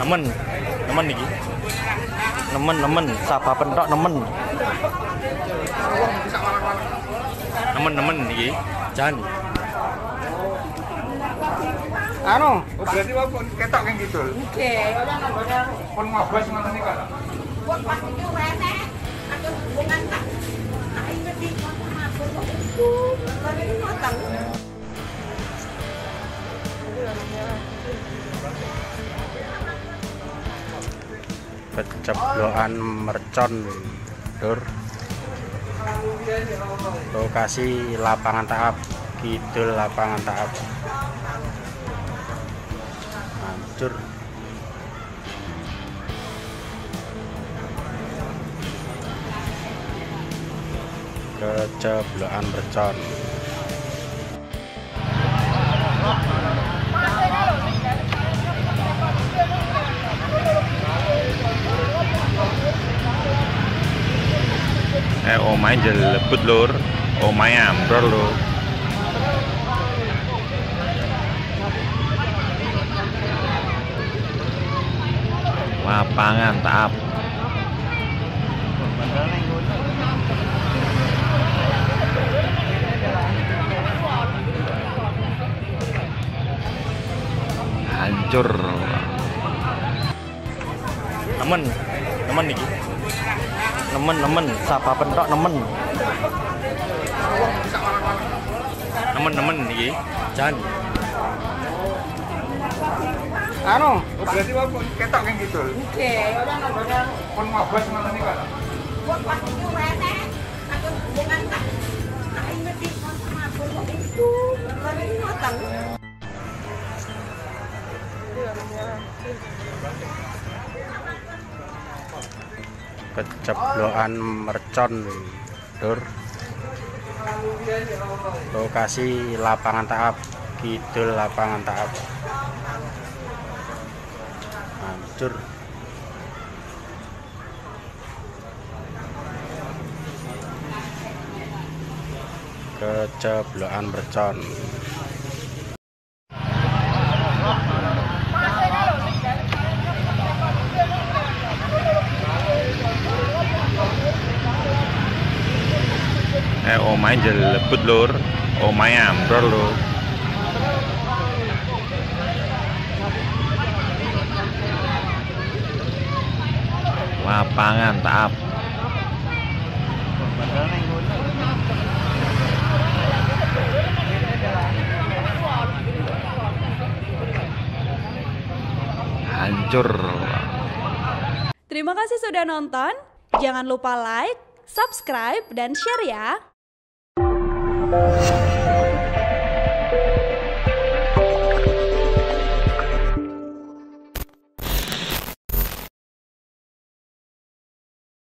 Nemen, nemen iki. Nemen, sapa pentok nemen. Nemen iki. Jan. Anu, berarti wae ketok kang kidul. Nggih. Pun ngobos ngoten niku. Kok pas iki rene ada hubungan tak. Tak inget di mabur kok itu. Lari ngoten. Peceblokan mercon Dur. Lokasi lapangan Taap, kidul lapangan Taap. Hancur. Keceblokan mercon. Omahe jelebut lur, omahe ambrol lur. Lapangan Taap. Hancur. Nemen iki. Nemen, sapa pentok nemen. Nemen iki. Jan. Anu, berarti wae ketok kang kidul. Nggih. Pun ngobos ngoten niku. Kok pas iki rene ada hubungan tak. Tak inget di mabur kok itu. Lari ngoten. Peceblokan mercon Dur. Lokasi lapangan Taap, kidul lapangan Taap. Hancur. Keceblokan mercon. Omahe jelebut lur, omahe ambrol lur. Lapangan Taap. Hancur. Terima kasih sudah nonton. Jangan lupa like, subscribe, dan share ya.